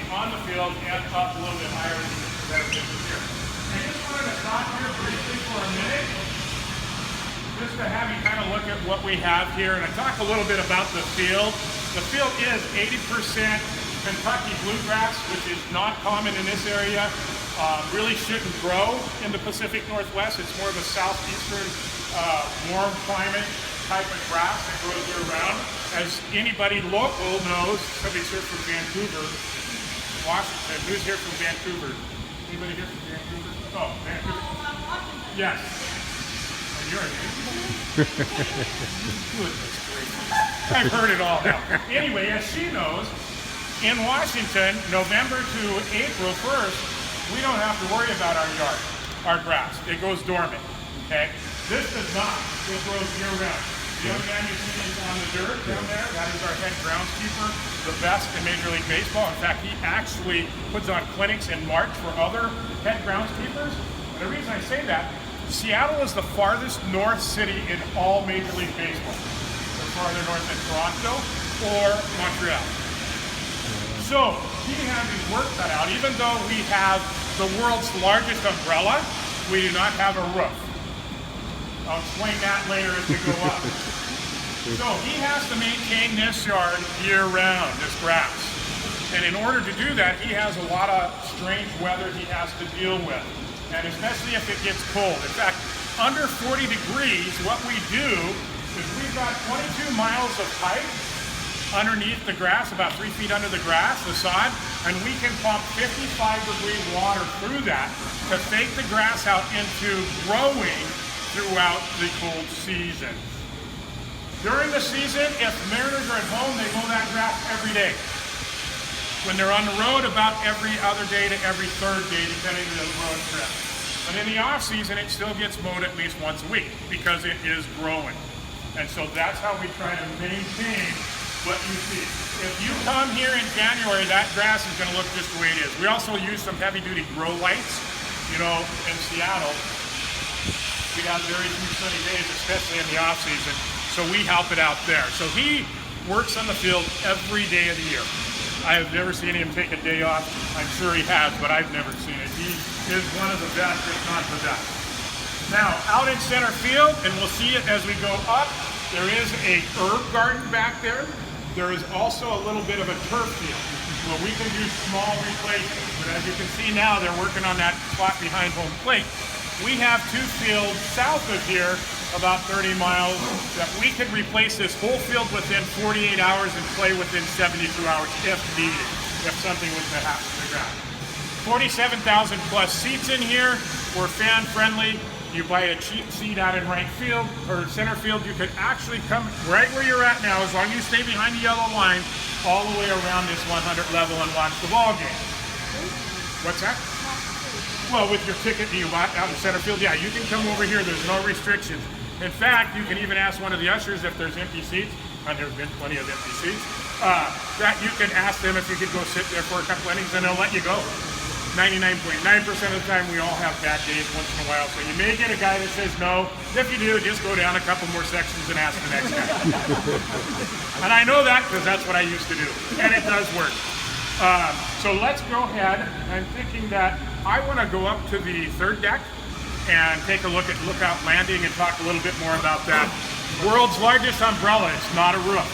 on the field and up a little bit higher than the better pictures here. I just wanted to stop here briefly for a minute, just to have you kind of look at what we have here, and I talk a little bit about the field. The field is 80% Kentucky bluegrass, which is not common in this area. Really shouldn't grow in the Pacific Northwest. It's more of a southeastern, warm climate type of grass that grows year round. As anybody local knows, somebody's here from Vancouver, Washington. Who's here from Vancouver? Anybody here from Vancouver? Oh, Vancouver. Yes. And you're a Goodness gracious. I've heard it all now. Anyway, as she knows, in Washington, November to April 1st, we don't have to worry about our yard, our grass. It goes dormant, okay? This does not. It grows year-round. The young man you see on the dirt down there, that is our head groundskeeper, the best in Major League Baseball. In fact, he actually puts on clinics in March for other head groundskeepers. And the reason I say that, Seattle is the farthest north city in all Major League Baseball. They're farther north than Toronto or Montreal. So he has his work cut out. Even though we have the world's largest umbrella, we do not have a roof. I'll explain that later as we go up. So he has to maintain this yard year-round, this grass. And in order to do that, he has a lot of strange weather he has to deal with. And especially if it gets cold. In fact, under 40 degrees, what we do is we've got 22 miles of pipe underneath the grass, about 3 feet under the grass, the sod, and we can pump 55-degree water through that to fake the grass out into growing throughout the cold season. During the season, if Mariners are at home, they mow that grass every day. When they're on the road, about every other day to every third day, depending on the road trip. But in the off season, it still gets mowed at least once a week because it is growing. And so that's how we try to maintain what you see. If you come here in January, that grass is going to look just the way it is. We also use some heavy-duty grow lights. You know, in Seattle, we have very few sunny days, especially in the off-season, so we help it out there. So he works on the field every day of the year. I have never seen him take a day off. I'm sure he has, but I've never seen it. He is one of the best, if not the best. Now, out in center field, and we'll see it as we go up, there is a herb garden back there. There is also a little bit of a turf field where we can do small replacements. But as you can see now, they're working on that spot behind home plate. We have two fields south of here, about 30 miles, that we could replace this whole field within 48 hours and play within 72 hours if needed, if something was to happen to the ground. 47,000 plus seats in here. We're fan friendly. You buy a cheap seat out in right field or center field, you could actually come right where you're at now, as long as you stay behind the yellow line, all the way around this 100 level and watch the ball game. What's that? Well, with your ticket you bought out in center field, yeah, you can come over here. There's no restrictions. In fact, you can even ask one of the ushers if there's empty seats, and there's been plenty of empty seats, that you can ask them if you could go sit there for a couple innings and they'll let you go. 99.9% of the time, we all have bad days once in a while, so you may get a guy that says no. If you do, just go down a couple more sections and ask the next guy. And I know that because that's what I used to do, and it does work. So let's go ahead. I'm thinking that I want to go up to the third deck and take a look at Lookout Landing and talk a little bit more about that. World's largest umbrella. It's not a roof.